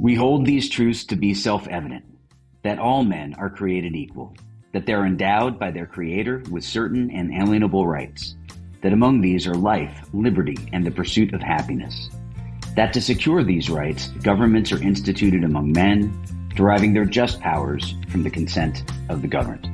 We hold these truths to be self-evident, that all men are created equal, that they are endowed by their Creator with certain inalienable rights, that among these are life, liberty, and the pursuit of happiness, that to secure these rights, governments are instituted among men, deriving their just powers from the consent of the governed.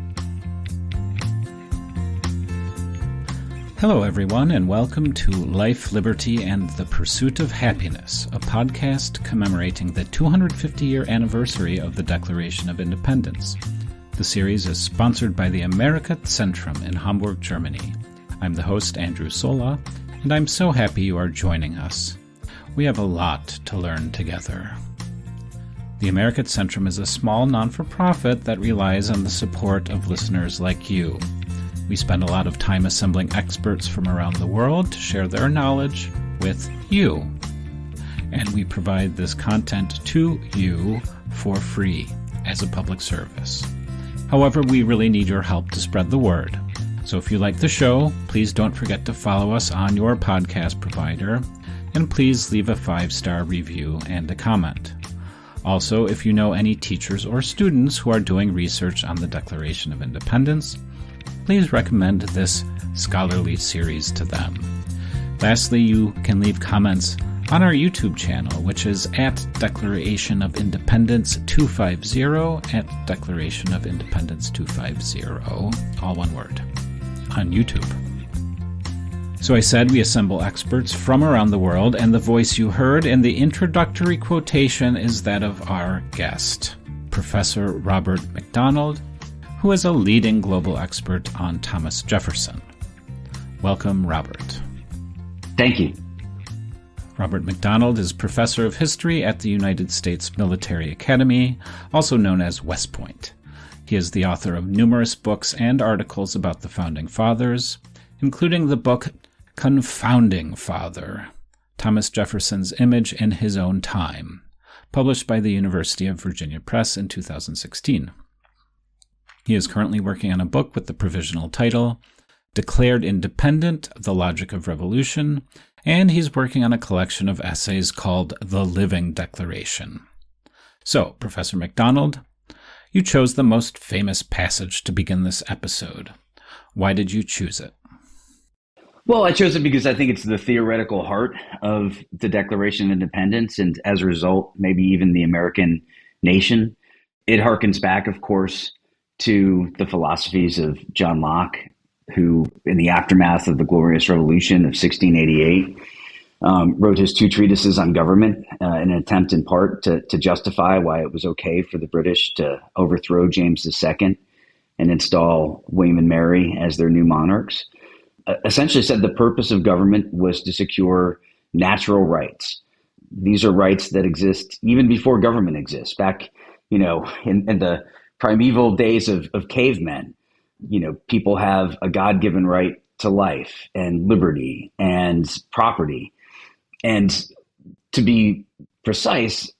Hello, everyone, and welcome to Life, Liberty, and the Pursuit of Happiness, a podcast commemorating the 250-year anniversary of the Declaration of Independence. The series is sponsored by the Amerika Zentrum in Hamburg, Germany. I'm the host, Andrew Sola, and I'm so happy you are joining us. We have a lot to learn together. The Amerika Zentrum is a small non-for-profit that relies on the support of listeners like you. We spend a lot of time assembling experts from around the world to share their knowledge with you. And we provide this content to you for free as a public service. However, we really need your help to spread the word. So if you like the show, please don't forget to follow us on your podcast provider, and please leave a 5-star review and a comment. Also, if you know any teachers or students who are doing research on the Declaration of Independence, please recommend this scholarly series to them. Lastly, you can leave comments on our YouTube channel, which is at Declaration of Independence 250, at Declaration of Independence 250, all one word, on YouTube. So I said we assemble experts from around the world, and the voice you heard in the introductory quotation is that of our guest, Professor Robert McDonald, who is a leading global expert on Thomas Jefferson. Welcome, Robert. Thank you. Robert McDonald is professor of history at the United States Military Academy, also known as West Point. He is the author of numerous books and articles about the Founding Fathers, including the book Confounding Father, Thomas Jefferson's Image in His Own Time, published by the University of Virginia Press in 2016. He is currently working on a book with the provisional title, Declared Independent, The Logic of Revolution, and he's working on a collection of essays called The Living Declaration. So, Professor McDonald, you chose the most famous passage to begin this episode. Why did you choose it? Well, I chose it because I think it's the theoretical heart of the Declaration of Independence, and as a result, maybe even the American nation. It harkens back, of course, to the philosophies of John Locke, who, in the aftermath of the Glorious Revolution of 1688, wrote his 2 treatises on government in an attempt in part to justify why it was okay for the British to overthrow James II and install William and Mary as their new monarchs. Essentially said the purpose of government was to secure natural rights. These are rights that exist even before government exists. Back, in the primeval days of cavemen, people have a God-given right to life and liberty and property. And to be precise,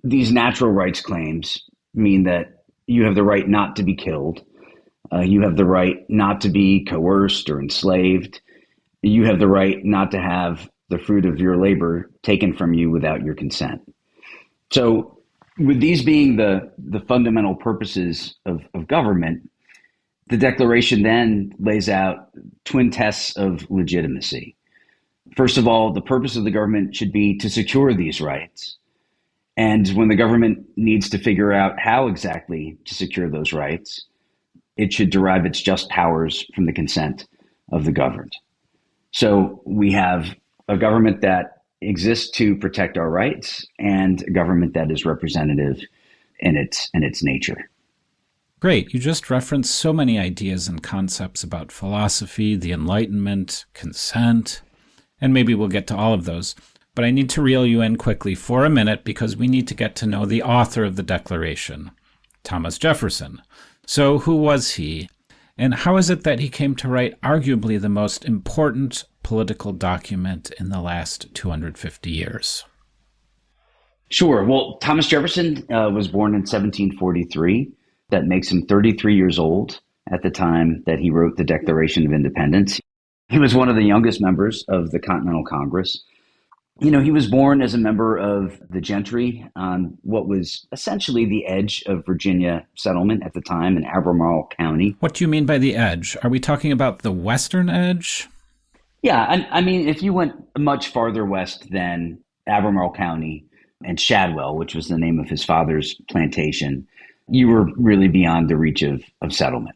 these natural rights claims mean that you have the right not to be killed. You have the right not to be coerced or enslaved. You have the right not to have the fruit of your labor taken from you without your consent. So with these being the fundamental purposes of government, the Declaration then lays out twin tests of legitimacy. First of all, the purpose of the government should be to secure these rights. And when the government needs to figure out how exactly to secure those rights, it should derive its just powers from the consent of the governed. So we have a government that exists to protect our rights and a government that is representative in its nature. Great. You just referenced so many ideas and concepts about philosophy, the Enlightenment, consent, and maybe we'll get to all of those. But I need to reel you in quickly for a minute because we need to get to know the author of the Declaration, Thomas Jefferson. So who was he? And how is it that he came to write arguably the most important political document in the last 250 years? Sure. Well, Thomas Jefferson was born in 1743. That makes him 33 years old at the time that he wrote the Declaration of Independence. He was one of the youngest members of the Continental Congress. He was born as a member of the gentry on what was essentially the edge of Virginia settlement at the time in Albemarle County. What do you mean by the edge? Are we talking about the western edge? Yeah, I mean, if you went much farther west than Albemarle County and Shadwell, which was the name of his father's plantation, you were really beyond the reach of settlement.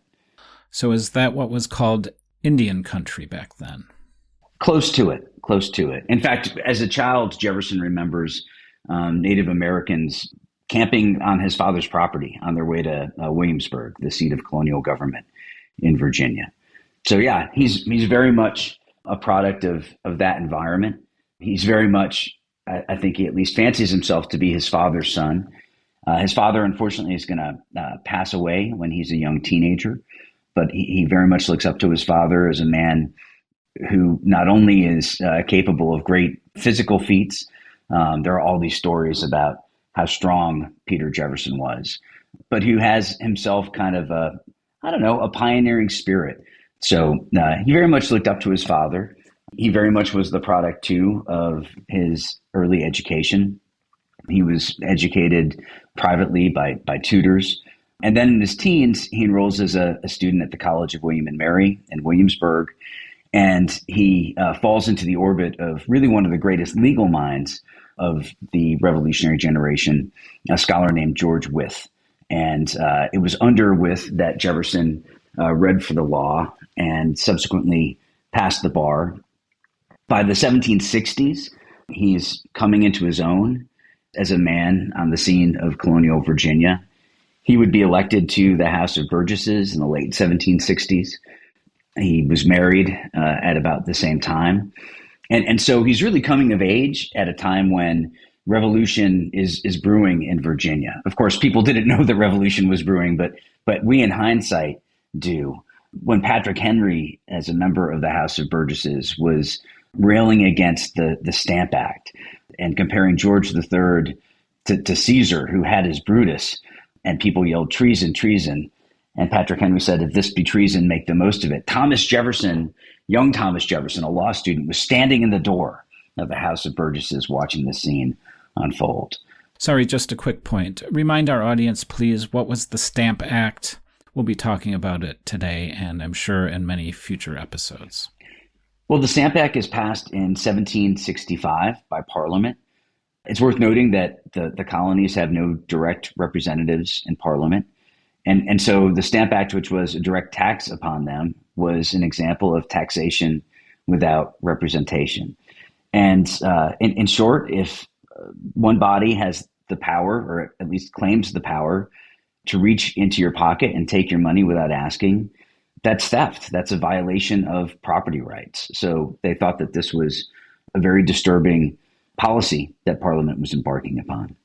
So is that what was called Indian country back then? Close to it. In fact, as a child, Jefferson remembers Native Americans camping on his father's property on their way to Williamsburg, the seat of colonial government in Virginia. So yeah, he's very much a product of that environment. He's very much, I think he at least fancies himself to be his father's son. His father, unfortunately, is going to pass away when he's a young teenager, but he very much looks up to his father as a man who not only is capable of great physical feats. There are all these stories about how strong Peter Jefferson was, but who has himself kind of a pioneering spirit. So he very much looked up to his father. He very much was the product, too, of his early education. He was educated privately by tutors. And then in his teens, he enrolls as a student at the College of William and Mary in Williamsburg. And he falls into the orbit of really one of the greatest legal minds of the Revolutionary generation, a scholar named George Wythe. And it was under Wythe that Jefferson read for the law and subsequently passed the bar. By the 1760s, he's coming into his own as a man on the scene of colonial Virginia. He would be elected to the House of Burgesses in the late 1760s. He was married at about the same time. And so he's really coming of age at a time when revolution is brewing in Virginia. Of course, people didn't know that revolution was brewing, but we in hindsight do. When Patrick Henry, as a member of the House of Burgesses, was railing against the Stamp Act and comparing George III to Caesar, who had his Brutus, and people yelled, "Treason, treason." And Patrick Henry said, "If this be treason, make the most of it." Thomas Jefferson, young Thomas Jefferson, a law student, was standing in the door of the House of Burgesses watching the scene unfold. Sorry, just a quick point. Remind our audience, please, what was the Stamp Act? We'll be talking about it today, and I'm sure in many future episodes. Well, the Stamp Act is passed in 1765 by Parliament. It's worth noting that the colonies have no direct representatives in Parliament. And so the Stamp Act, which was a direct tax upon them, was an example of taxation without representation. And in short, if one body has the power, or at least claims the power, to reach into your pocket and take your money without asking, that's theft. That's a violation of property rights. So they thought that this was a very disturbing policy that Parliament was embarking upon.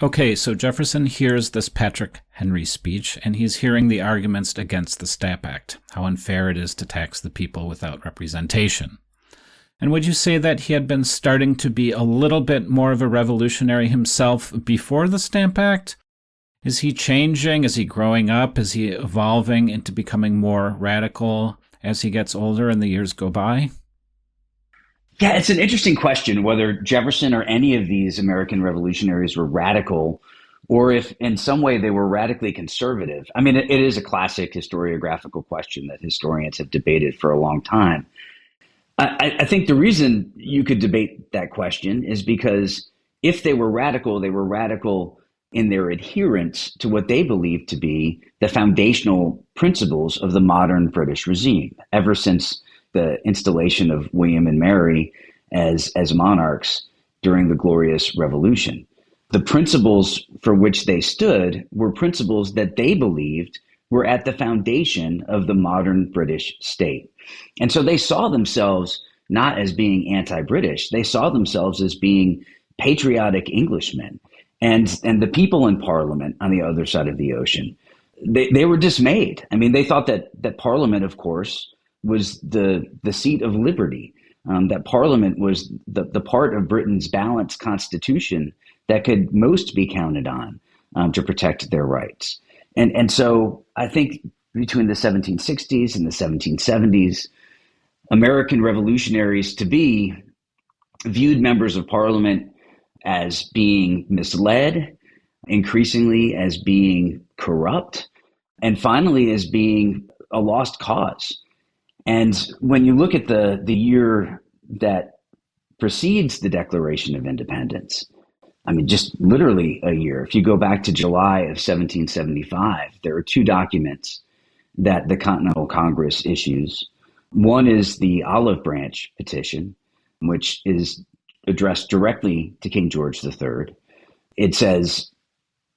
Okay, so Jefferson hears this Patrick Henry speech, and he's hearing the arguments against the Stamp Act, how unfair it is to tax the people without representation. And would you say that he had been starting to be a little bit more of a revolutionary himself before the Stamp Act? Is he changing? Is he growing up? Is he evolving into becoming more radical as he gets older and the years go by? Yeah, it's an interesting question whether Jefferson or any of these American revolutionaries were radical, or if in some way they were radically conservative. I mean, it is a classic historiographical question that historians have debated for a long time. I think the reason you could debate that question is because if they were radical in their adherence to what they believed to be the foundational principles of the modern British regime, ever since the installation of William and Mary as monarchs during the Glorious Revolution. The principles for which they stood were principles that they believed were at the foundation of the modern British state. And so they saw themselves not as being anti-British, they saw themselves as being patriotic Englishmen. And the people in Parliament on the other side of the ocean, they were dismayed. I mean, they thought that Parliament, of course, was the seat of liberty, that Parliament was the part of Britain's balanced constitution that could most be counted on to protect their rights. And so I think between the 1760s and the 1770s, American revolutionaries to be viewed members of parliament as being misled, increasingly as being corrupt, and finally as being a lost cause. And when you look at the year that precedes the Declaration of Independence, I mean, just literally a year. If you go back to July of 1775, there are two documents that the Continental Congress issues. One is the Olive Branch Petition, which is addressed directly to King George III. It says,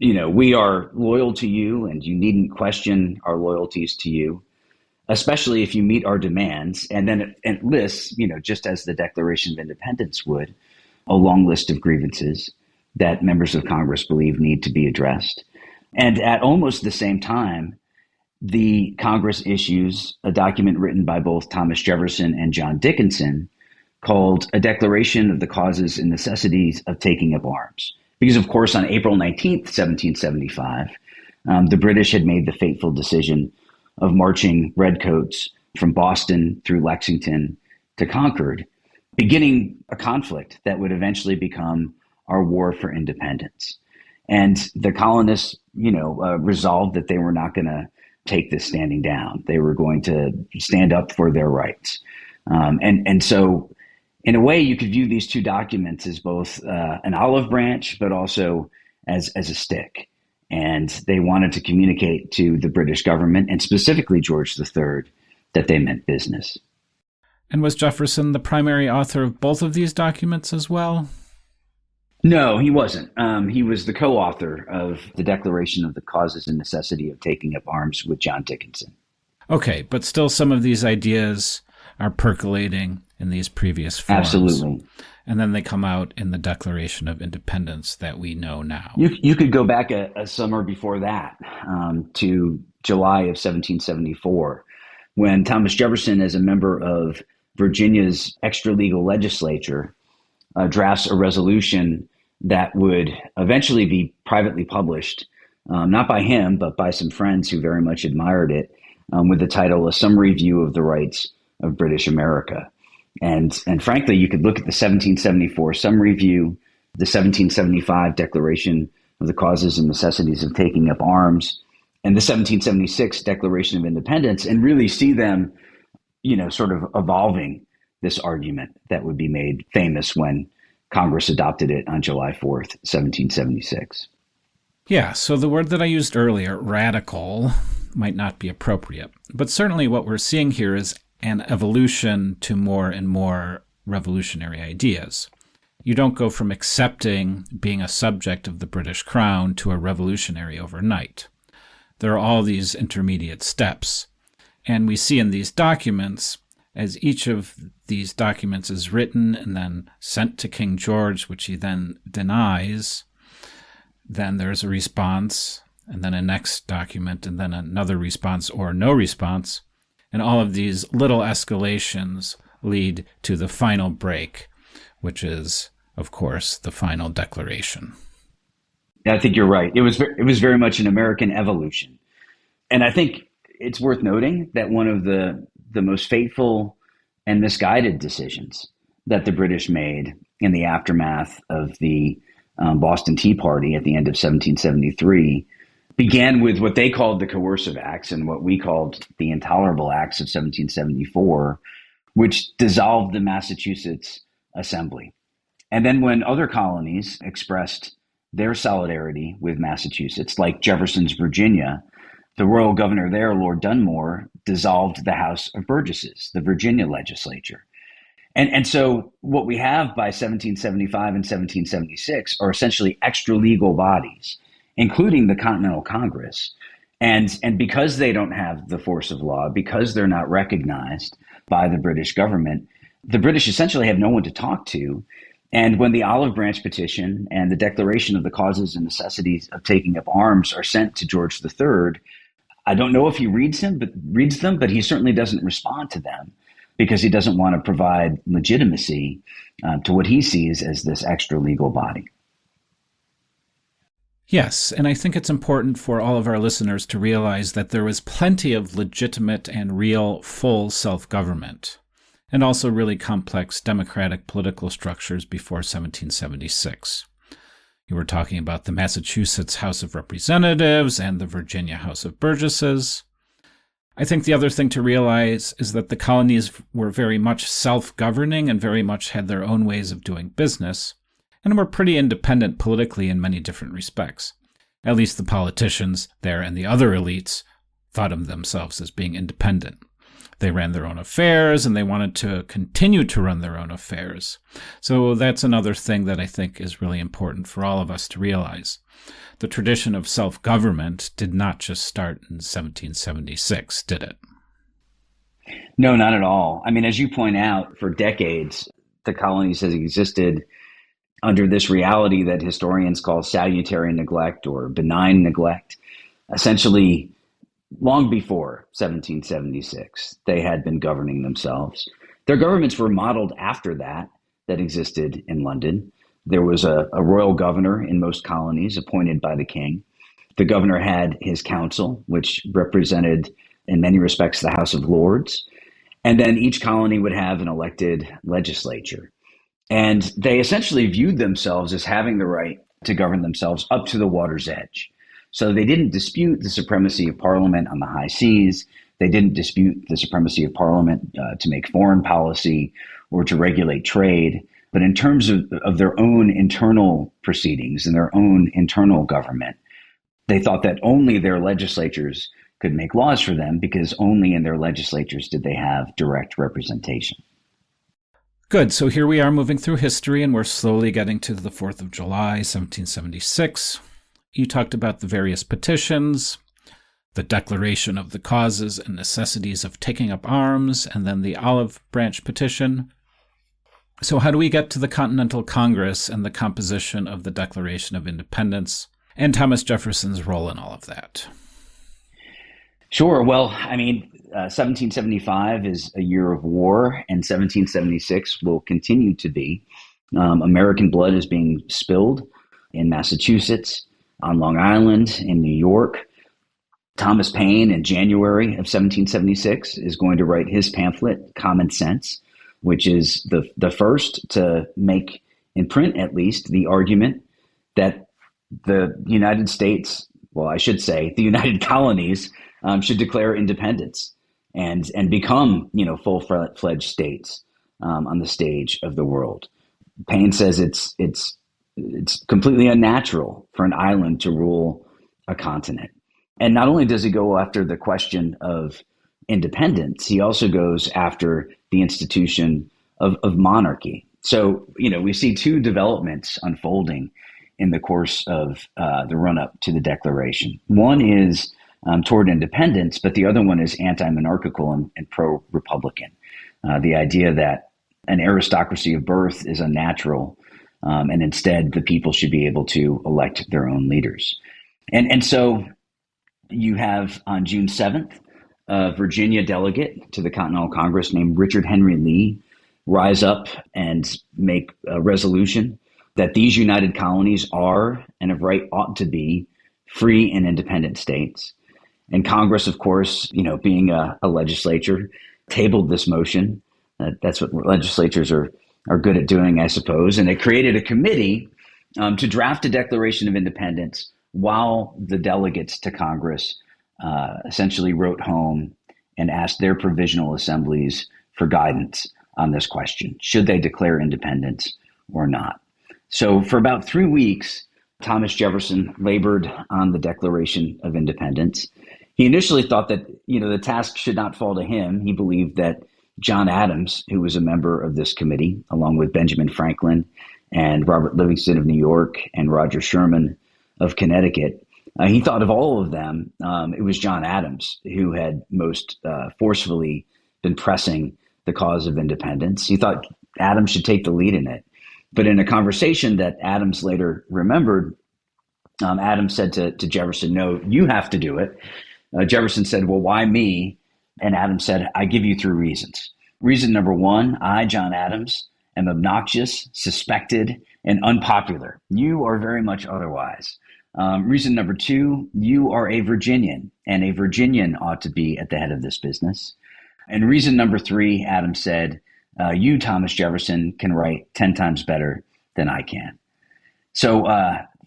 we are loyal to you and you needn't question our loyalties to you, especially if you meet our demands. And then it lists, just as the Declaration of Independence would, a long list of grievances that members of Congress believe need to be addressed. And at almost the same time, the Congress issues a document written by both Thomas Jefferson and John Dickinson called A Declaration of the Causes and Necessities of Taking Up Arms. Because, of course, on April 19th, 1775, the British had made the fateful decision of marching redcoats from Boston through Lexington to Concord, beginning a conflict that would eventually become our war for independence. And the colonists, resolved that they were not going to take this standing down. They were going to stand up for their rights. And so, in a way, you could view these two documents as both an olive branch, but also as a stick. And they wanted to communicate to the British government, and specifically George III, that they meant business. And was Jefferson the primary author of both of these documents as well? No, he wasn't. He was the co-author of the Declaration of the Causes and Necessity of Taking Up Arms with John Dickinson. Okay, but still some of these ideas are percolating in these previous forms. Absolutely. And then they come out in the Declaration of Independence that we know now. You could go back a summer before that, to July of 1774, when Thomas Jefferson, as a member of Virginia's extra-legal legislature, drafts a resolution that would eventually be privately published, not by him, but by some friends who very much admired it, with the title, A Summary View of the Rights of British America. And frankly, you could look at the 1774 Summary View, the 1775 Declaration of the Causes and Necessities of Taking Up Arms, and the 1776 Declaration of Independence, and really see them, sort of evolving this argument that would be made famous when Congress adopted it on July 4th, 1776. Yeah, so the word that I used earlier, radical, might not be appropriate. But certainly what we're seeing here is an evolution to more and more revolutionary ideas. You don't go from accepting being a subject of the British Crown to a revolutionary overnight. There are all these intermediate steps. And we see in these documents, as each of these documents is written and then sent to King George, which he then denies, then there's a response, and then a next document, and then another response or no response. And all of these little escalations lead to the final break, which is, of course, the final declaration. Yeah, I think you're right. It was very much an American evolution. And I think it's worth noting that one of the most fateful and misguided decisions that the British made in the aftermath of the Boston Tea Party at the end of 1773 began with what they called the coercive acts and what we called the intolerable acts of 1774, which dissolved the Massachusetts Assembly. And then when other colonies expressed their solidarity with Massachusetts, like Jefferson's Virginia, the royal governor there, Lord Dunmore, dissolved the House of Burgesses, the Virginia legislature. And so what we have by 1775 and 1776 are essentially extra legal bodies, including the Continental Congress. And because they don't have the force of law, because they're not recognized by the British government, the British essentially have no one to talk to. And when the Olive Branch Petition and the Declaration of the Causes and Necessities of Taking Up Arms are sent to George III, I don't know if he reads them, but he certainly doesn't respond to them because he doesn't want to provide legitimacy to what he sees as this extra legal body. Yes, and I think it's important for all of our listeners to realize that there was plenty of legitimate and real full self-government. and also really complex democratic political structures before 1776. You were talking about the Massachusetts House of Representatives and the Virginia House of Burgesses. I think the other thing to realize is that the colonies were very much self-governing and very much had their own ways of doing business, and were pretty independent politically in many different respects. At least the politicians there and the other elites thought of themselves as being independent. They ran their own affairs, and they wanted to continue to run their own affairs. So that's another thing that I think is really important for all of us to realize. The tradition of self-government did not just start in 1776, did it? No, not at all. I mean, as you point out, for decades, the colonies has existed under this reality that historians call salutary neglect or benign neglect. Essentially, long before 1776, they had been governing themselves. Their governments were modeled after that existed in London. There was a royal governor in most colonies appointed by the king. The governor had his council, which represented, in many respects, the House of Lords. And then each colony would have an elected legislature. And they essentially viewed themselves as having the right to govern themselves up to the water's edge. So they didn't dispute the supremacy of Parliament on the high seas. They didn't dispute the supremacy of Parliament to make foreign policy or to regulate trade. But in terms of their own internal proceedings and their own internal government, they thought that only their legislatures could make laws for them, because only in their legislatures did they have direct representation. Good. So here we are moving through history, and we're slowly getting to the 4th of July, 1776. You talked about the various petitions, the declaration of the causes and necessities of taking up arms, and then the Olive Branch petition. So how do we get to the Continental Congress and the composition of the Declaration of Independence and Thomas Jefferson's role in all of that? Sure. Well, I mean, 1775 is a year of war, and 1776 will continue to be. American blood is being spilled in Massachusetts, on Long Island, in New York. Thomas Paine, in January of 1776, is going to write his pamphlet, Common Sense, which is the first to make, in print at least, the argument that the United States, well, I should say the United Colonies, should declare independence and become, full-fledged states on the stage of the world. Paine says it's completely unnatural for an island to rule a continent. And not only does he go after the question of independence, he also goes after the institution of monarchy. So, we see two developments unfolding in the course of the run-up to the Declaration. One is toward independence, but the other one is anti-monarchical and pro-republican. The idea that an aristocracy of birth is unnatural, and instead the people should be able to elect their own leaders. And so you have on June 7th, a Virginia delegate to the Continental Congress named Richard Henry Lee rise up and make a resolution that these united colonies are, and of right ought to be, free and independent states. And Congress, of course, being a legislature, tabled this motion. That's what legislatures are good at doing, I suppose. And they created a committee to draft a Declaration of Independence while the delegates to Congress essentially wrote home and asked their provisional assemblies for guidance on this question. Should they declare independence or not? So for about 3 weeks, Thomas Jefferson labored on the Declaration of Independence. He initially thought that, the task should not fall to him. He believed that John Adams, who was a member of this committee, along with Benjamin Franklin and Robert Livingston of New York and Roger Sherman of Connecticut, he thought of all of them, it was John Adams who had most forcefully been pressing the cause of independence. He thought Adams should take the lead in it. But in a conversation that Adams later remembered, Adams said to Jefferson, "No, you have to do it." Jefferson said, "Well, why me?" And Adams said, "I give you 3 reasons. Reason number 1, I, John Adams, am obnoxious, suspected, and unpopular. You are very much otherwise. Reason number 2, you are a Virginian, and a Virginian ought to be at the head of this business. And reason number 3, Adams said, You, Thomas Jefferson, can write 10 times better than I can. So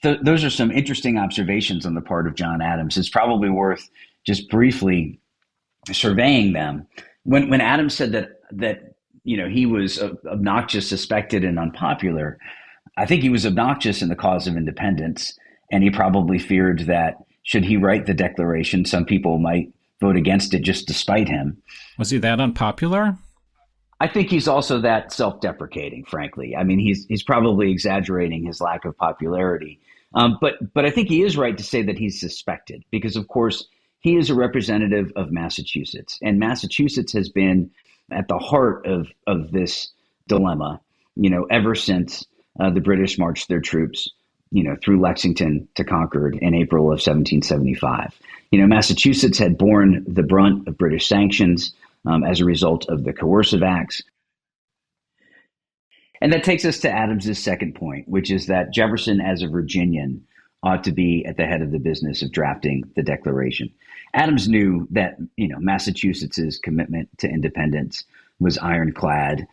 those are some interesting observations on the part of John Adams. It's probably worth just briefly surveying them. When Adams said that he was obnoxious, suspected, and unpopular, I think he was obnoxious in the cause of independence, and he probably feared that should he write the Declaration, some people might vote against it just to spite him. Was he that unpopular? I think he's also that self-deprecating, frankly. I mean, he's probably exaggerating his lack of popularity. But I think he is right to say that he's suspected because, of course, he is a representative of Massachusetts. And Massachusetts has been at the heart of this dilemma, ever since the British marched their troops, through Lexington to Concord in April of 1775. Massachusetts had borne the brunt of British sanctions as a result of the coercive acts. And that takes us to Adams's second point, which is that Jefferson, as a Virginian, ought to be at the head of the business of drafting the Declaration. Adams knew that, Massachusetts's commitment to independence was ironclad.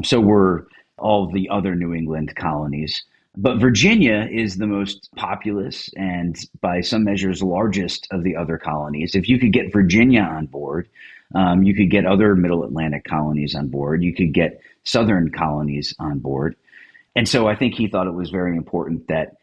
So were all the other New England colonies. But Virginia is the most populous and, by some measures, largest of the other colonies. If you could get Virginia on board, you could get other Middle Atlantic colonies on board. You could get Southern colonies on board. And so I think he thought it was very important that,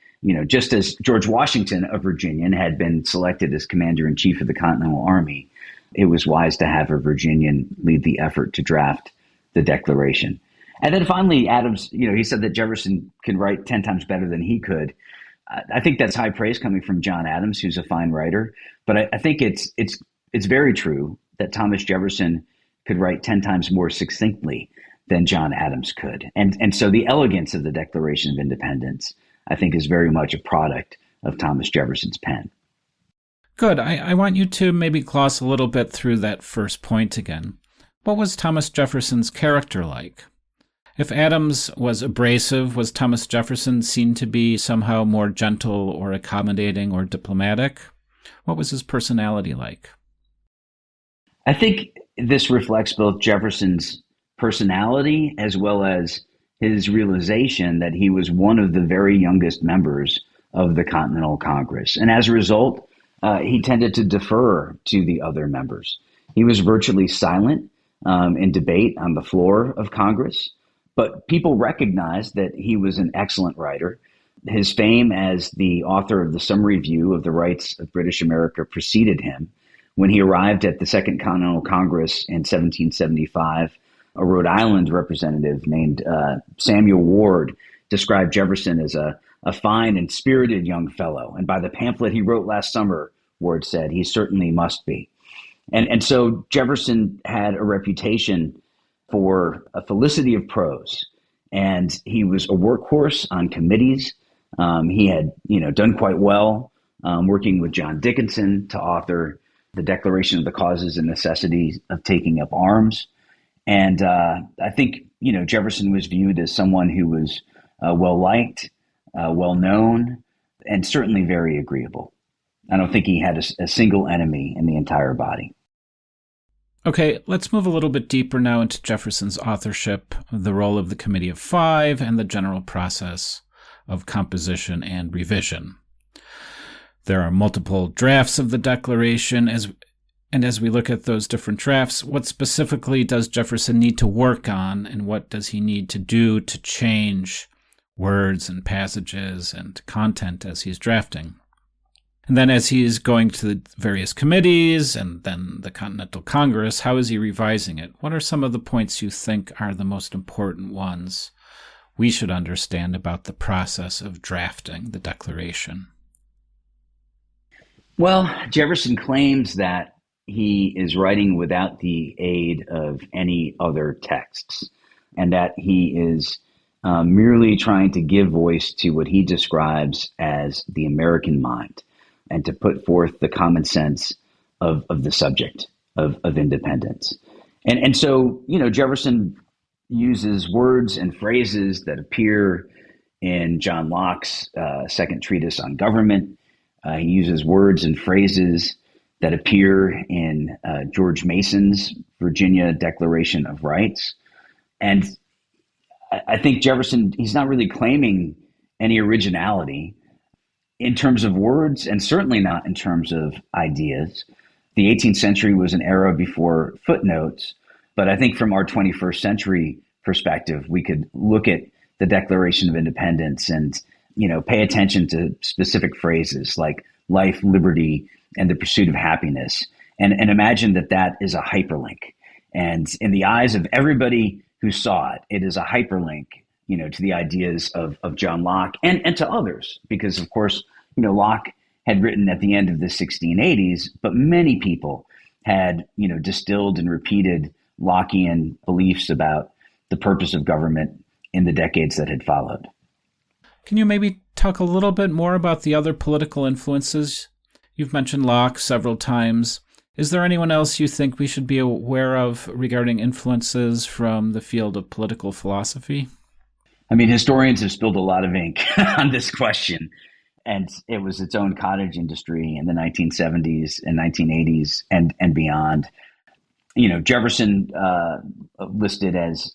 just as George Washington, a Virginian, had been selected as commander-in-chief of the Continental Army, it was wise to have a Virginian lead the effort to draft the Declaration. And then finally, Adams, he said that Jefferson can write 10 times better than he could. I think that's high praise coming from John Adams, who's a fine writer. But I think it's very true that Thomas Jefferson could write 10 times more succinctly than John Adams could. And so the elegance of the Declaration of Independence, I think, is very much a product of Thomas Jefferson's pen. Good. I want you to maybe gloss a little bit through that first point again. What was Thomas Jefferson's character like? If Adams was abrasive, was Thomas Jefferson seen to be somehow more gentle or accommodating or diplomatic? What was his personality like? I think this reflects both Jefferson's personality as well as his realization that he was one of the very youngest members of the Continental Congress. And as a result, he tended to defer to the other members. He was virtually silent in debate on the floor of Congress. But people recognized that he was an excellent writer. His fame as the author of the Summary View of the Rights of British America preceded him. When he arrived at the Second Continental Congress in 1775, a Rhode Island representative named Samuel Ward described Jefferson as a fine and spirited young fellow. And by the pamphlet he wrote last summer, Ward said, he certainly must be. And so Jefferson had a reputation for a felicity of prose, and he was a workhorse on committees. He had, done quite well working with John Dickinson to author the Declaration of the Causes and Necessities of Taking Up Arms. And I think, Jefferson was viewed as someone who was well-liked, well-known, and certainly very agreeable. I don't think he had a single enemy in the entire body. Okay, let's move a little bit deeper now into Jefferson's authorship, the role of the Committee of Five, and the general process of composition and revision. There are multiple drafts of the Declaration, and as we look at those different drafts, what specifically does Jefferson need to work on, and what does he need to do to change words and passages and content as he's drafting? And then as he is going to the various committees and then the Continental Congress, how is he revising it? What are some of the points you think are the most important ones we should understand about the process of drafting the Declaration? Well, Jefferson claims that he is writing without the aid of any other texts, and that he is merely trying to give voice to what he describes as the American mind, and to put forth the common sense of the subject of independence. And so, Jefferson uses words and phrases that appear in John Locke's second treatise on government. He uses words and phrases that appear in George Mason's Virginia Declaration of Rights. And I think Jefferson, he's not really claiming any originality in terms of words, and certainly not in terms of ideas. The 18th century was an era before footnotes, but I think from our 21st century perspective, we could look at the Declaration of Independence and, pay attention to specific phrases like life, liberty, and the pursuit of happiness, and imagine that that is a hyperlink. And in the eyes of everybody who saw it, it is a hyperlink, to the ideas of John Locke and to others, because of course, Locke had written at the end of the 1680s, but many people had, distilled and repeated Lockean beliefs about the purpose of government in the decades that had followed. Can you maybe talk a little bit more about the other political influences? You've mentioned Locke several times. Is there anyone else you think we should be aware of regarding influences from the field of political philosophy? I mean, historians have spilled a lot of ink on this question, and it was its own cottage industry in the 1970s and 1980s and beyond. Jefferson listed as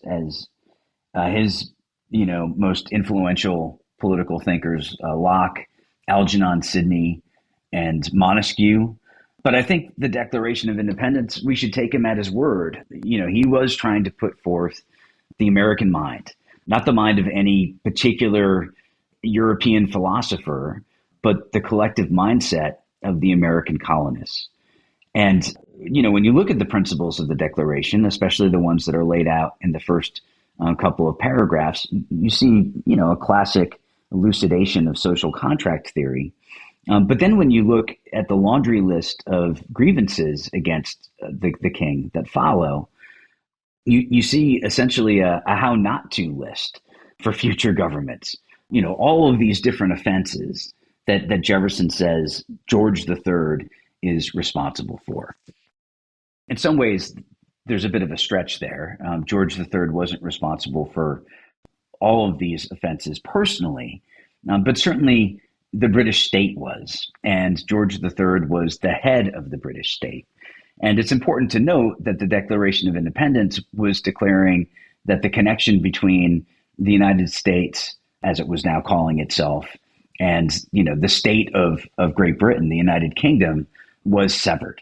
his most influential political thinkers, Locke, Algernon Sidney, and Montesquieu. But I think the Declaration of Independence, we should take him at his word. He was trying to put forth the American mind, not the mind of any particular European philosopher, but the collective mindset of the American colonists. And, when you look at the principles of the Declaration, especially the ones that are laid out in the first couple of paragraphs, you see, a classic elucidation of social contract theory. But then when you look at the laundry list of grievances against the king that follow, you see essentially a how not to list for future governments. All of these different offenses that Jefferson says George III is responsible for. In some ways, there's a bit of a stretch there. George III wasn't responsible for all of these offenses personally, but certainly the British state was, and George III was the head of the British state. And it's important to note that the Declaration of Independence was declaring that the connection between the United States, as it was now calling itself, and the state of Great Britain, the United Kingdom, was severed.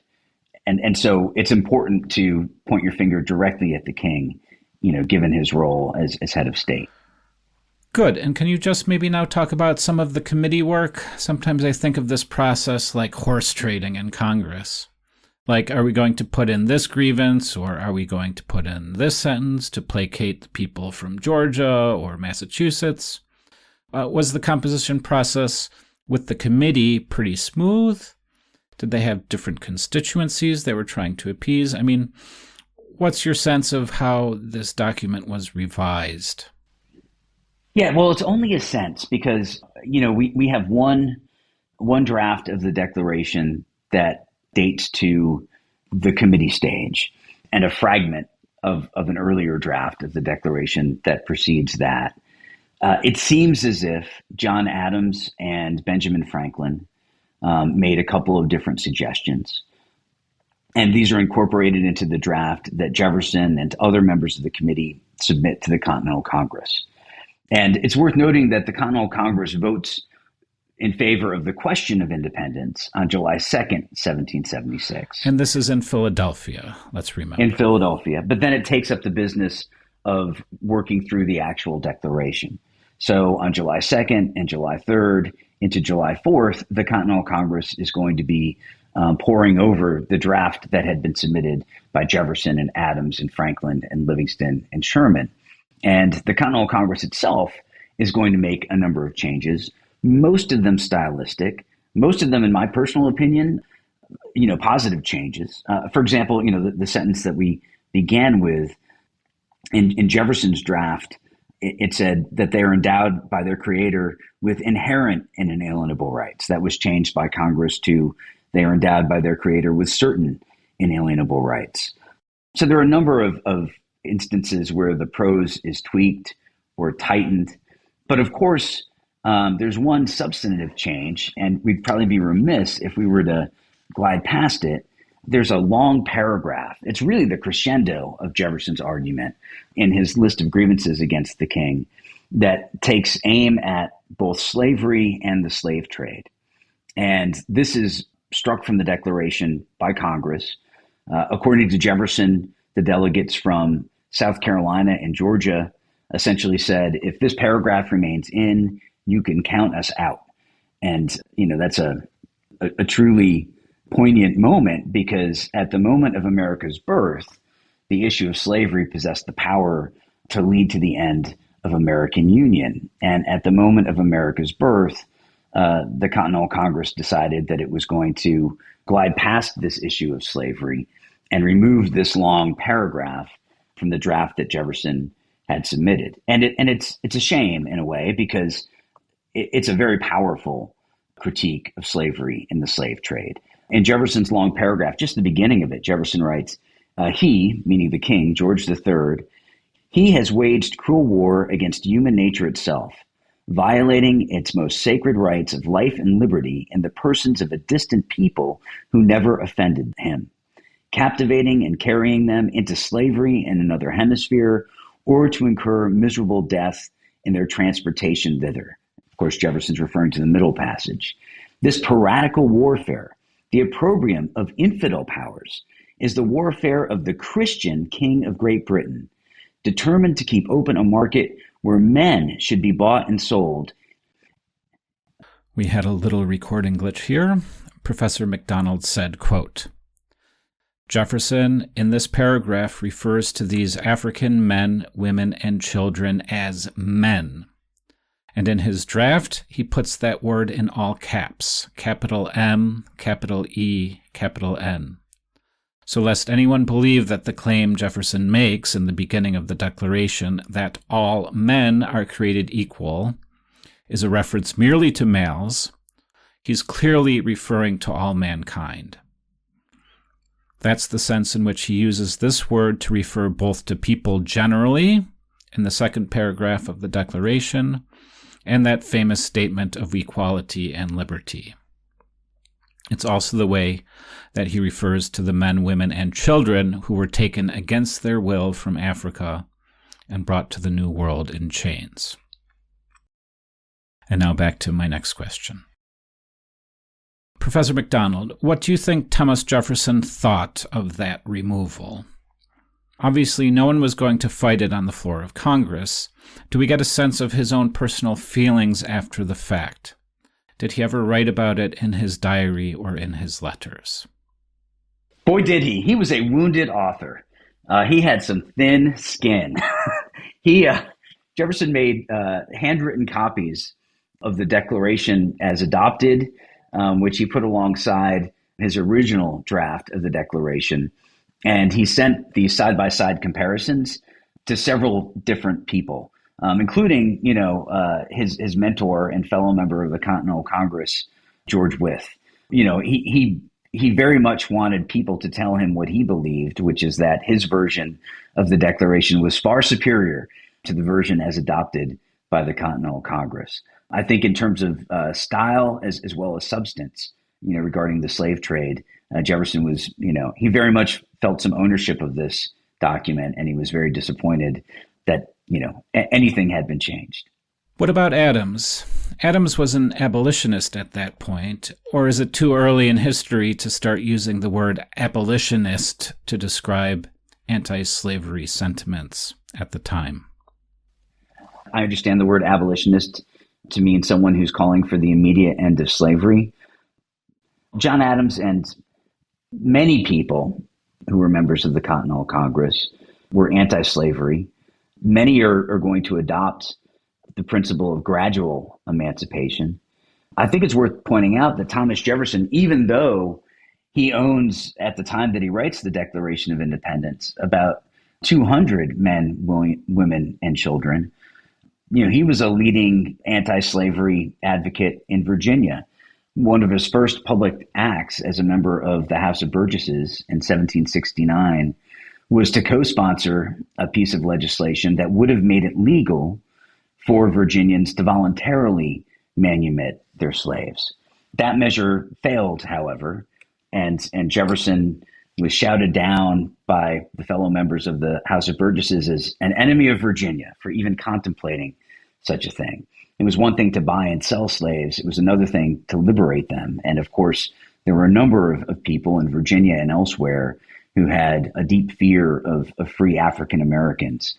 And so it's important to point your finger directly at the king, given his role as head of state. Good. And can you just maybe now talk about some of the committee work? Sometimes I think of this process like horse trading in Congress. Like, are we going to put in this grievance, or are we going to put in this sentence to placate the people from Georgia or Massachusetts? Was the composition process with the committee pretty smooth? Did they have different constituencies they were trying to appease? I mean, what's your sense of how this document was revised? Yeah, well, it's only a sense because, we have one draft of the Declaration that dates to the committee stage and a fragment of an earlier draft of the Declaration that precedes that. It seems as if John Adams and Benjamin Franklin made a couple of different suggestions. And these are incorporated into the draft that Jefferson and other members of the committee submit to the Continental Congress. And it's worth noting that the Continental Congress votes in favor of the question of independence on July 2nd, 1776. And this is in Philadelphia, let's remember. In Philadelphia. But then it takes up the business of working through the actual declaration. So on July 2nd and July 3rd into July 4th, the Continental Congress is going to be poring over the draft that had been submitted by Jefferson and Adams and Franklin and Livingston and Sherman. And the Continental Congress itself is going to make a number of changes, most of them stylistic, most of them, in my personal opinion, positive changes. For example, the sentence that we began with in Jefferson's draft, it said that they are endowed by their creator with inherent and inalienable rights. That was changed by Congress to they are endowed by their creator with certain inalienable rights. So there are a number of instances where the prose is tweaked or tightened. But of course, there's one substantive change, and we'd probably be remiss if we were to glide past it. there's a long paragraph. It's really the crescendo of Jefferson's argument in his list of grievances against the king that takes aim at both slavery and the slave trade. And this is struck from the Declaration by Congress. According to Jefferson, the delegates from South Carolina and Georgia essentially said, if this paragraph remains in, you can count us out. And, that's a truly poignant moment, because at the moment of America's birth, the issue of slavery possessed the power to lead to the end of American Union. And at the moment of America's birth, the Continental Congress decided that it was going to glide past this issue of slavery and remove this long paragraph from the draft that Jefferson had submitted. And it's a shame in a way, because it's a very powerful critique of slavery in the slave trade. In Jefferson's long paragraph, just the beginning of it, Jefferson writes, he, meaning the king, George III, he has waged cruel war against human nature itself, violating its most sacred rights of life and liberty in the persons of a distant people who never offended him, captivating and carrying them into slavery in another hemisphere, or to incur miserable death in their transportation thither. Of course, Jefferson's referring to the middle passage. This piratical warfare, the opprobrium of infidel powers, is the warfare of the Christian king of Great Britain, determined to keep open a market where men should be bought and sold. We had a little recording glitch here. Professor McDonald said, quote, Jefferson in this paragraph refers to these African men, women, and children as men. And in his draft, he puts that word in all caps, capital M, capital E, capital N. So lest anyone believe that the claim Jefferson makes in the beginning of the Declaration that all men are created equal is a reference merely to males, he's clearly referring to all mankind. That's the sense in which he uses this word to refer both to people generally in the second paragraph of the Declaration and that famous statement of equality and liberty. It's also the way that he refers to the men, women, and children who were taken against their will from Africa and brought to the New World in chains. And now back to my next question. Professor McDonald, what do you think Thomas Jefferson thought of that removal? Obviously, no one was going to fight it on the floor of Congress. Do we get a sense of his own personal feelings after the fact? Did he ever write about it in his diary or in his letters? Boy, did he. He was a wounded author. He had some thin skin. Jefferson made handwritten copies of the Declaration as adopted, which he put alongside his original draft of the Declaration. And he sent these side-by-side comparisons to several different people, including, his mentor and fellow member of the Continental Congress, George Wythe. He very much wanted people to tell him what he believed, which is that his version of the Declaration was far superior to the version as adopted by the Continental Congress. I think in terms of style as well as substance, regarding the slave trade, Jefferson was, he very much felt some ownership of this document, and he was very disappointed that, anything had been changed. What about Adams? Adams was an abolitionist at that point, or is it too early in history to start using the word abolitionist to describe anti-slavery sentiments at the time? I understand the word abolitionist to mean someone who's calling for the immediate end of slavery. John Adams and many people who were members of the Continental Congress were anti-slavery. Many are going to adopt the principle of gradual emancipation. I think it's worth pointing out that Thomas Jefferson, even though he owns, at the time that he writes the Declaration of Independence, about 200 men, women, and children, he was a leading anti-slavery advocate in Virginia. One of his first public acts as a member of the House of Burgesses in 1769 was to co-sponsor a piece of legislation that would have made it legal for Virginians to voluntarily manumit their slaves. That measure failed, however, and Jefferson was shouted down by the fellow members of the House of Burgesses as an enemy of Virginia for even contemplating such a thing. It was one thing to buy and sell slaves. It was another thing to liberate them. And of course, there were a number of people in Virginia and elsewhere who had a deep fear of free African Americans,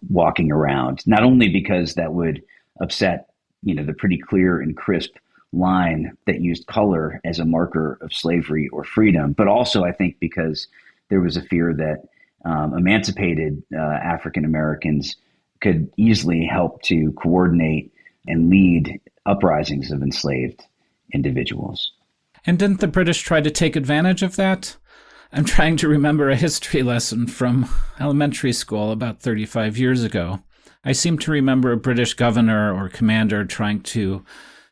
walking around, not only because that would upset, the pretty clear and crisp line that used color as a marker of slavery or freedom, but also I think because there was a fear that emancipated African Americans could easily help to coordinate and lead uprisings of enslaved individuals. And didn't the British try to take advantage of that? I'm trying to remember a history lesson from elementary school about 35 years ago. I seem to remember a British governor or commander trying to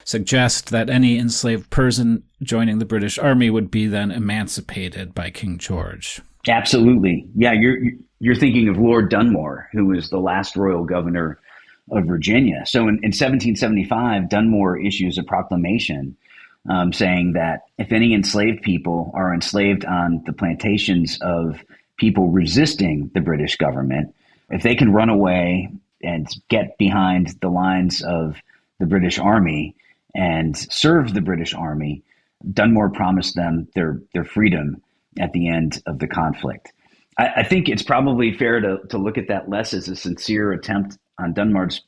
suggest that any enslaved person joining the British Army would be then emancipated by King George. Absolutely. Yeah, you're thinking of Lord Dunmore, who was the last royal governor of Virginia. So in 1775, Dunmore issues a proclamation saying that if any enslaved people are enslaved on the plantations of people resisting the British government, if they can run away and get behind the lines of the British Army and serve the British Army, Dunmore promised them their freedom at the end of the conflict. I think it's probably fair to look at that less as a sincere attempt on Dunmore's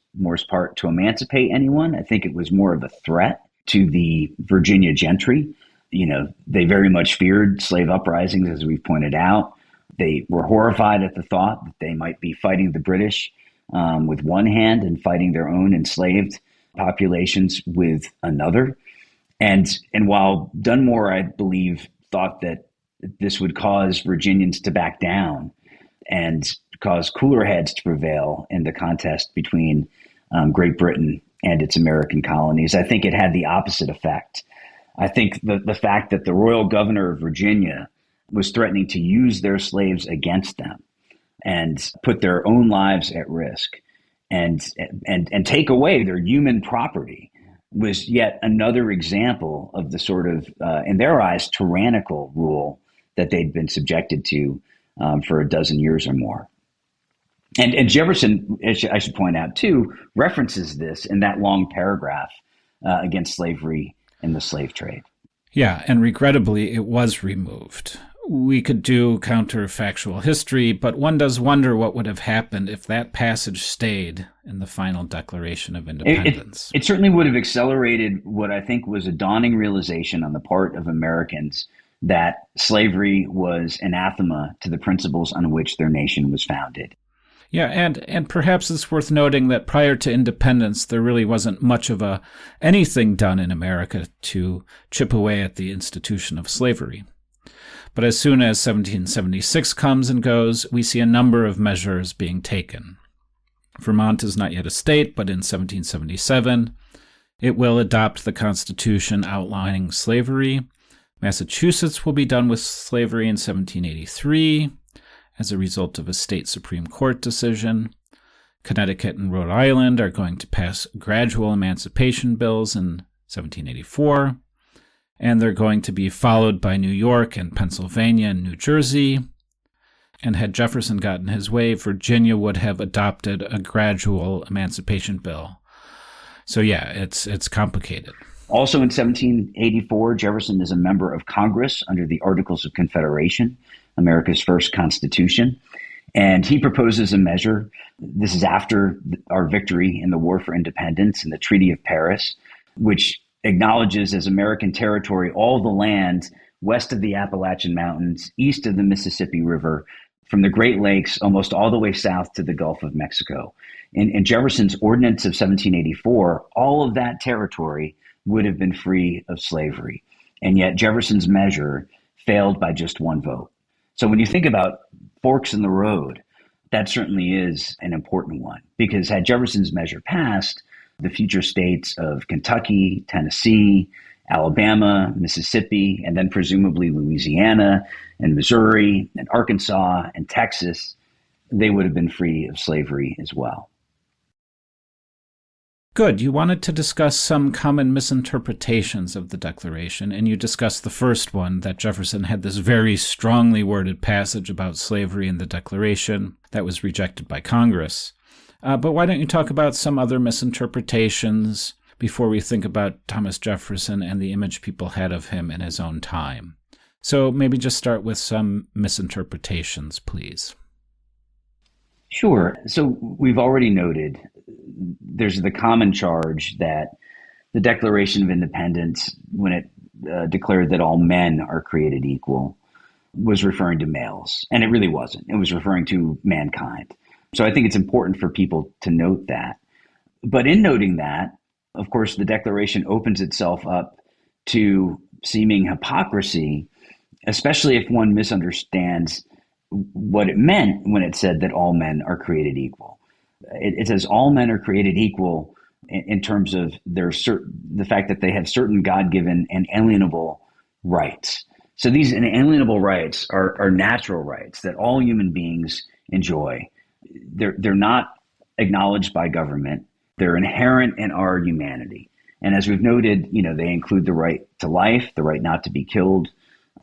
part to emancipate anyone. I think it was more of a threat to the Virginia gentry. They very much feared slave uprisings, as we've pointed out. They were horrified at the thought that they might be fighting the British with one hand and fighting their own enslaved populations with another. And while Dunmore, I believe, thought that this would cause Virginians to back down and cause cooler heads to prevail in the contest between Great Britain and its American colonies, I think it had the opposite effect. I think the fact that the royal governor of Virginia was threatening to use their slaves against them and put their own lives at risk and take away their human property was yet another example of the sort of, in their eyes, tyrannical rule that they'd been subjected to for a dozen years or more. And Jefferson, I should point out too, references this in that long paragraph against slavery and the slave trade. Yeah, and regrettably, it was removed. We could do counterfactual history, but one does wonder what would have happened if that passage stayed in the final Declaration of Independence. It certainly would have accelerated what I think was a dawning realization on the part of Americans that slavery was anathema to the principles on which their nation was founded. Yeah, and perhaps it's worth noting that prior to independence, there really wasn't much of anything done in America to chip away at the institution of slavery. But as soon as 1776 comes and goes, we see a number of measures being taken. Vermont is not yet a state, but in 1777, it will adopt the Constitution outlining slavery. Massachusetts will be done with slavery in 1783 as a result of a state Supreme Court decision. Connecticut and Rhode Island are going to pass gradual emancipation bills in 1784. And they're going to be followed by New York and Pennsylvania and New Jersey. And had Jefferson gotten his way, Virginia would have adopted a gradual emancipation bill. So yeah, it's complicated. Also in 1784, Jefferson is a member of Congress under the Articles of Confederation, America's first constitution. And he proposes a measure. This is after our victory in the War for Independence and the Treaty of Paris, which acknowledges as American territory all the land west of the Appalachian Mountains, east of the Mississippi River, from the Great Lakes almost all the way south to the Gulf of Mexico. In Jefferson's Ordinance of 1784, all of that territory would have been free of slavery. And yet Jefferson's measure failed by just one vote. So when you think about forks in the road, that certainly is an important one, because had Jefferson's measure passed, the future states of Kentucky, Tennessee, Alabama, Mississippi, and then presumably Louisiana and Missouri and Arkansas and Texas, they would have been free of slavery as well. Good. You wanted to discuss some common misinterpretations of the Declaration, and you discussed the first one, that Jefferson had this very strongly worded passage about slavery in the Declaration that was rejected by Congress. But why don't you talk about some other misinterpretations before we think about Thomas Jefferson and the image people had of him in his own time? So maybe just start with some misinterpretations, please. Sure. So we've already noted there's the common charge that the Declaration of Independence, when it declared that all men are created equal, was referring to males. And it really wasn't. It was referring to mankind. So I think it's important for people to note that. But in noting that, of course, the Declaration opens itself up to seeming hypocrisy, especially if one misunderstands what it meant when it said that all men are created equal. It says all men are created equal in terms of the fact that they have certain God-given and alienable rights. So these inalienable rights are natural rights that all human beings enjoy. They're not acknowledged by government. They're inherent in our humanity. And as we've noted, they include the right to life, the right not to be killed,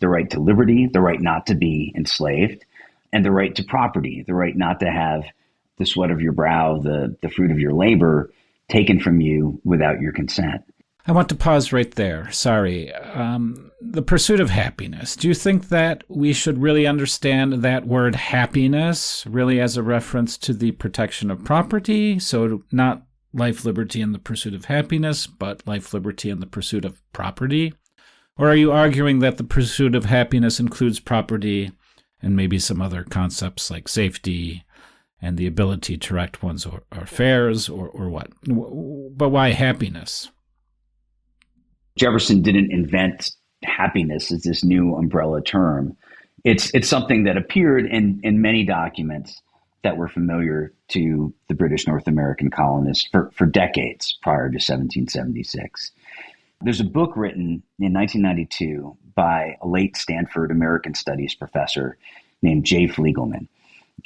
the right to liberty, the right not to be enslaved, and the right to property, the right not to have the sweat of your brow, the fruit of your labor taken from you without your consent. I want to pause right there. Sorry. The pursuit of happiness. Do you think that we should really understand that word happiness really as a reference to the protection of property? So not life, liberty, and the pursuit of happiness, but life, liberty, and the pursuit of property? Or are you arguing that the pursuit of happiness includes property and maybe some other concepts like safety and the ability to direct one's affairs, or what? But why happiness? Jefferson didn't invent happiness as this new umbrella term. It's something that appeared in many documents that were familiar to the British North American colonists for decades prior to 1776. There's a book written in 1992 by a late Stanford American Studies professor named J. Fliegelman.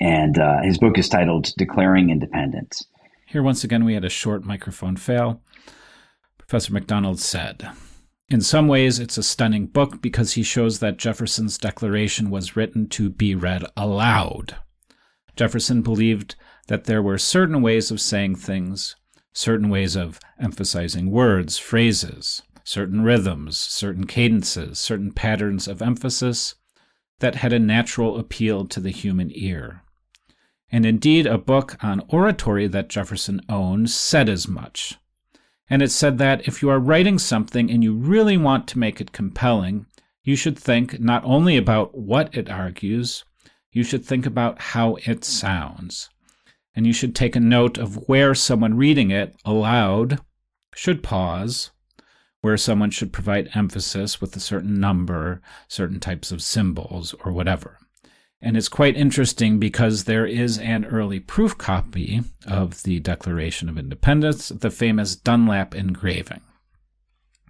And his book is titled Declaring Independence. Here, once again, we had a short microphone fail. Professor McDonald said, "In some ways, it's a stunning book because he shows that Jefferson's Declaration was written to be read aloud. Jefferson believed that there were certain ways of saying things, certain ways of emphasizing words, phrases, certain rhythms, certain cadences, certain patterns of emphasis that had a natural appeal to the human ear. And indeed, a book on oratory that Jefferson owned said as much. And it said that if you are writing something and you really want to make it compelling, you should think not only about what it argues, you should think about how it sounds. And you should take a note of where someone reading it aloud should pause, where someone should provide emphasis with a certain number, certain types of symbols, or whatever. And it's quite interesting because there is an early proof copy of the Declaration of Independence, the famous Dunlap engraving.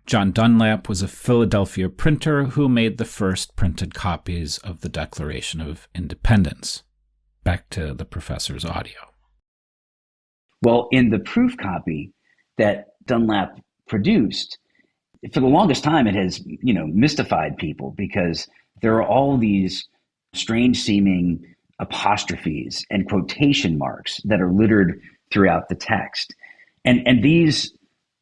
John Dunlap was a Philadelphia printer who made the first printed copies of the Declaration of Independence. Back to the professor's audio. Well, in the proof copy that Dunlap produced, for the longest time, it has, mystified people because there are all these strange seeming apostrophes and quotation marks that are littered throughout the text. And these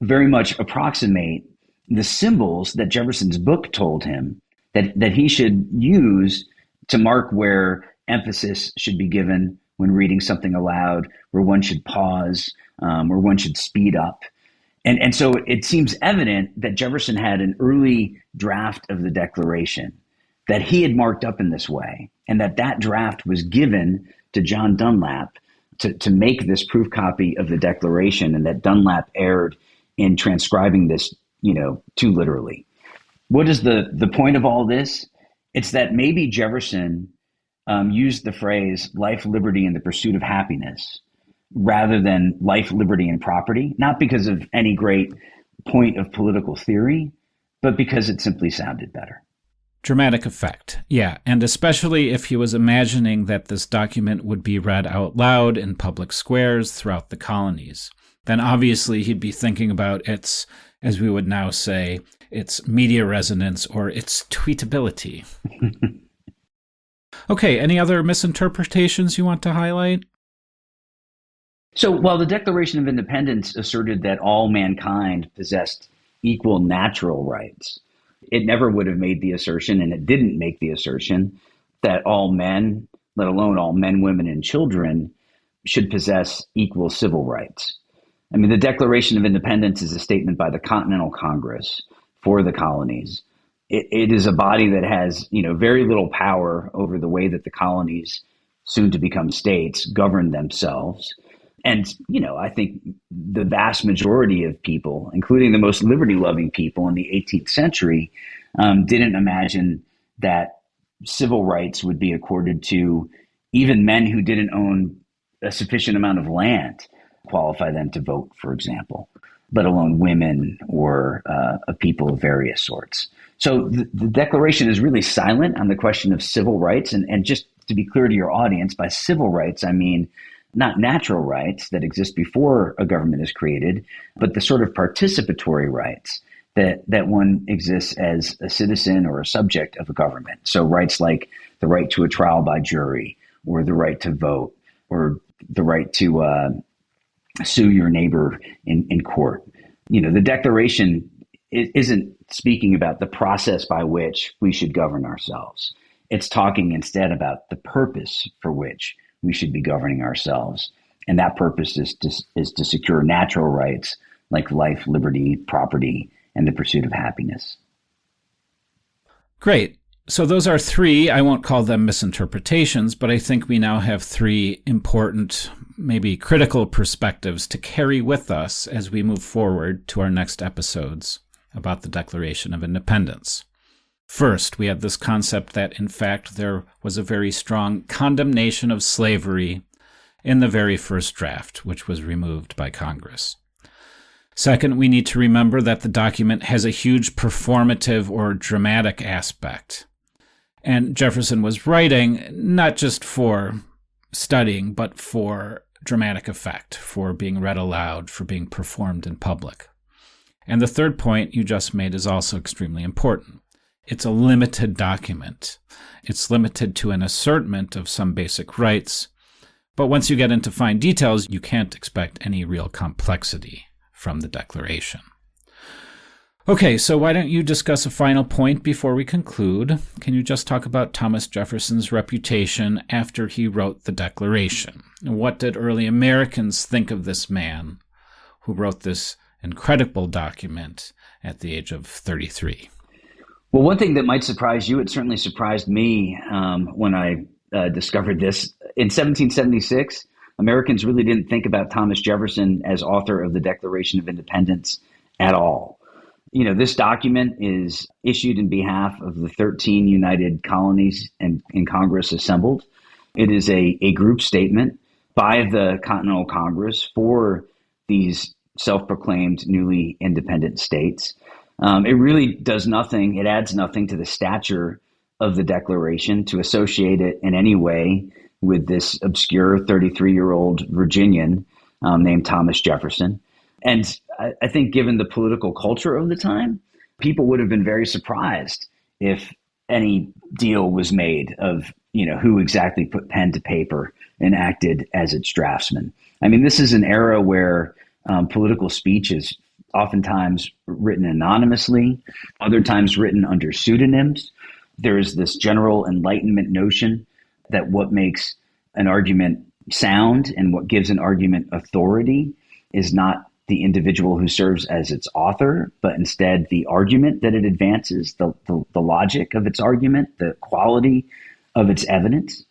very much approximate the symbols that Jefferson's book told him that he should use to mark where emphasis should be given when reading something aloud, where one should pause, where one should speed up. And so it seems evident that Jefferson had an early draft of the Declaration that he had marked up in this way, and that draft was given to John Dunlap to make this proof copy of the Declaration, and that Dunlap erred in transcribing this, too literally. What is the point of all this? It's that maybe Jefferson used the phrase life, liberty, and the pursuit of happiness rather than life, liberty, and property, not because of any great point of political theory, but because it simply sounded better. Dramatic effect, yeah, and especially if he was imagining that this document would be read out loud in public squares throughout the colonies. then obviously he'd be thinking about its, as we would now say, its media resonance or its tweetability. Okay, any other misinterpretations you want to highlight? So while the Declaration of Independence asserted that all mankind possessed equal natural rights, it never would have made the assertion, and it didn't make the assertion, that all men, let alone all men, women, and children, should possess equal civil rights. I mean, the Declaration of Independence is a statement by the Continental Congress for the colonies. It is a body that has, very little power over the way that the colonies, soon to become states, govern themselves. And, I think the vast majority of people, including the most liberty-loving people in the 18th century, didn't imagine that civil rights would be accorded to even men who didn't own a sufficient amount of land, qualify them to vote, for example, let alone women or people of various sorts. So the Declaration is really silent on the question of civil rights. And just to be clear to your audience, by civil rights, I mean not natural rights that exist before a government is created, but the sort of participatory rights that one exists as a citizen or a subject of a government. So rights like the right to a trial by jury, or the right to vote, or the right to sue your neighbor in court. The Declaration isn't speaking about the process by which we should govern ourselves. It's talking instead about the purpose for which we should be governing ourselves. And that purpose is to secure natural rights like life, liberty, property, and the pursuit of happiness. Great. So those are three, I won't call them misinterpretations, but I think we now have three important, maybe critical perspectives to carry with us as we move forward to our next episodes about the Declaration of Independence. First, we have this concept that, in fact, there was a very strong condemnation of slavery in the very first draft, which was removed by Congress. Second, we need to remember that the document has a huge performative or dramatic aspect. And Jefferson was writing not just for studying, but for dramatic effect, for being read aloud, for being performed in public. And the third point you just made is also extremely important. It's a limited document. It's limited to an assertment of some basic rights. But once you get into fine details, you can't expect any real complexity from the Declaration. Okay, so why don't you discuss a final point before we conclude? Can you just talk about Thomas Jefferson's reputation after he wrote the Declaration? What did early Americans think of this man who wrote this incredible document at the age of 33? Well, one thing that might surprise you, it certainly surprised me when I discovered this. In 1776, Americans really didn't think about Thomas Jefferson as author of the Declaration of Independence at all. This document is issued in behalf of the 13 United Colonies and in Congress assembled. It is a group statement by the Continental Congress for these self-proclaimed newly independent states. It really does nothing. It adds nothing to the stature of the Declaration to associate it in any way with this obscure 33-year-old Virginian named Thomas Jefferson. And I think given the political culture of the time, people would have been very surprised if any deal was made of, who exactly put pen to paper and acted as its draftsman. I mean, this is an era where political speech is oftentimes written anonymously, other times written under pseudonyms. There is this general Enlightenment notion that what makes an argument sound and what gives an argument authority is not the individual who serves as its author, but instead the argument that it advances, the logic of its argument, the quality of its evidence.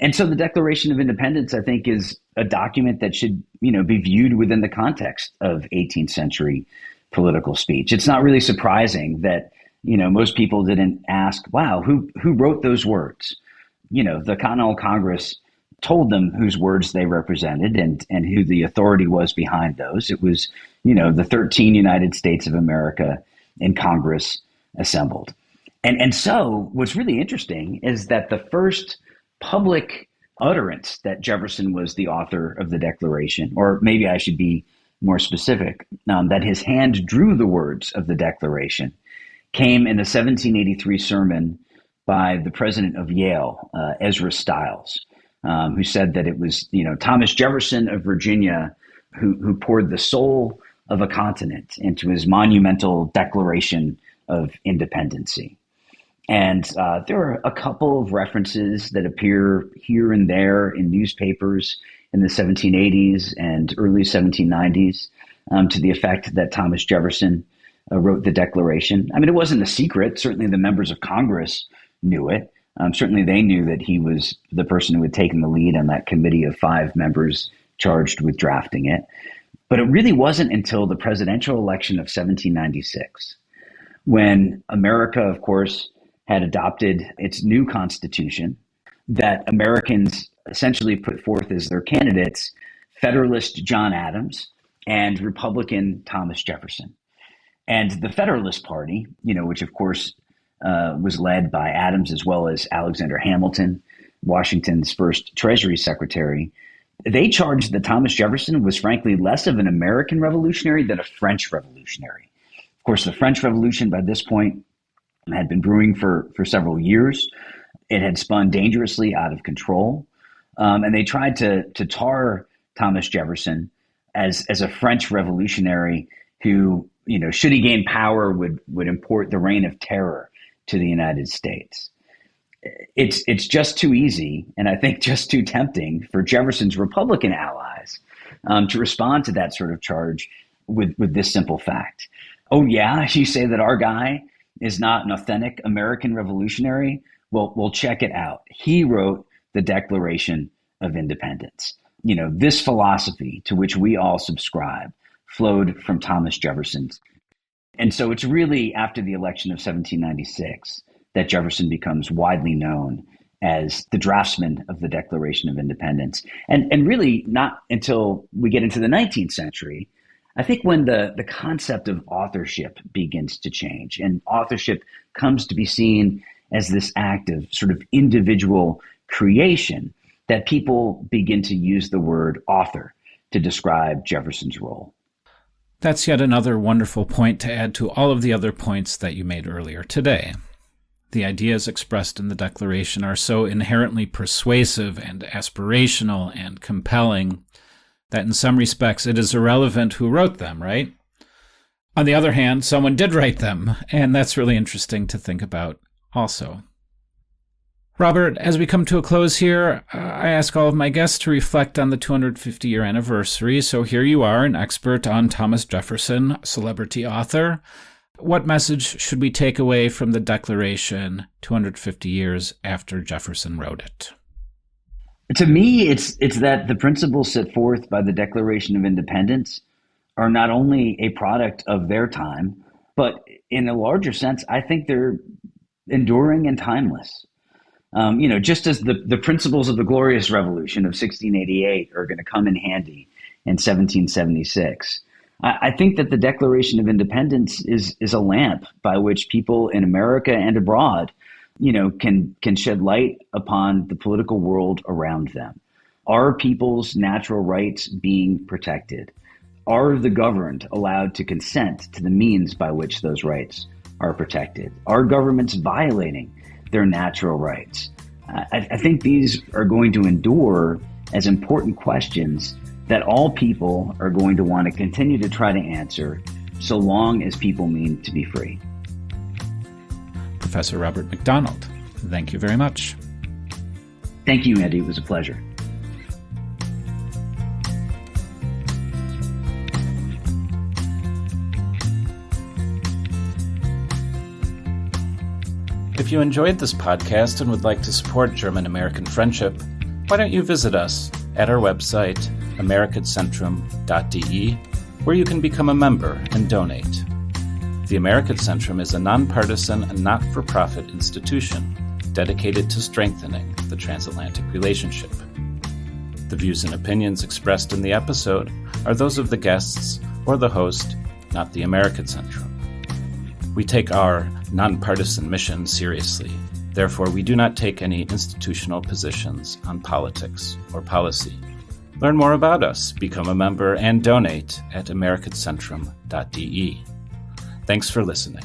And so the Declaration of Independence, I think, is a document that should, be viewed within the context of 18th century political speech. It's not really surprising that, most people didn't ask, wow, who wrote those words? The Continental Congress told them whose words they represented and who the authority was behind those. It was, the 13 United States of America in Congress assembled. And so what's really interesting is that the first public utterance that Jefferson was the author of the Declaration, or maybe I should be more specific, that his hand drew the words of the Declaration came in a 1783 sermon by the president of Yale, Ezra Stiles, who said that it was, Thomas Jefferson of Virginia who poured the soul of a continent into his monumental Declaration of Independency. And there are a couple of references that appear here and there in newspapers in the 1780s and early 1790s to the effect that Thomas Jefferson wrote the Declaration. I mean, it wasn't a secret. Certainly the members of Congress knew it. Certainly they knew that he was the person who had taken the lead on that committee of 5 members charged with drafting it. But it really wasn't until the presidential election of 1796, when America, of course, had adopted its new constitution, that Americans essentially put forth as their candidates Federalist John Adams and Republican Thomas Jefferson. And the Federalist Party, which of course was led by Adams as well as Alexander Hamilton, Washington's first Treasury Secretary, they charged that Thomas Jefferson was frankly less of an American revolutionary than a French revolutionary. Of course, the French Revolution by this point had been brewing for several years. It had spun dangerously out of control. And they tried to tar Thomas Jefferson as a French revolutionary who, should he gain power, would import the reign of terror to the United States. It's just too easy, and I think just too tempting for Jefferson's Republican allies to respond to that sort of charge with this simple fact. Oh yeah, you say that our guy is not an authentic American revolutionary? Well, we'll check it out. He wrote the Declaration of Independence. This philosophy to which we all subscribe flowed from Thomas Jefferson. And so it's really after the election of 1796 that Jefferson becomes widely known as the draftsman of the Declaration of Independence. And really not until we get into the 19th century, I think, when the concept of authorship begins to change, and authorship comes to be seen as this act of sort of individual creation, that people begin to use the word author to describe Jefferson's role. That's yet another wonderful point to add to all of the other points that you made earlier today. The ideas expressed in the Declaration are so inherently persuasive and aspirational and compelling that in some respects it is irrelevant who wrote them, right? On the other hand, someone did write them, and that's really interesting to think about also. Robert, as we come to a close here, I ask all of my guests to reflect on the 250-year anniversary. So here you are, an expert on Thomas Jefferson, celebrity author. What message should we take away from the Declaration 250 years after Jefferson wrote it? To me, it's that the principles set forth by the Declaration of Independence are not only a product of their time, but in a larger sense, I think they're enduring and timeless. Just as the principles of the Glorious Revolution of 1688 are going to come in handy in 1776, I think that the Declaration of Independence is a lamp by which people in America and abroad, can shed light upon the political world around them. Are people's natural rights being protected? Are the governed allowed to consent to the means by which those rights are protected? Are governments violating their natural rights? I think these are going to endure as important questions that all people are going to want to continue to try to answer so long as people mean to be free. Professor Robert McDonald, thank you very much. Thank you, Andy. It was a pleasure. If you enjoyed this podcast and would like to support German-American friendship, why don't you visit us at our website, americatcentrum.de, where you can become a member and donate. The American Centrum is a nonpartisan and not-for-profit institution dedicated to strengthening the transatlantic relationship. The views and opinions expressed in the episode are those of the guests or the host, not the American Centrum. We take our nonpartisan mission seriously. Therefore, we do not take any institutional positions on politics or policy. Learn more about us, become a member, and donate at americancentrum.de. Thanks for listening.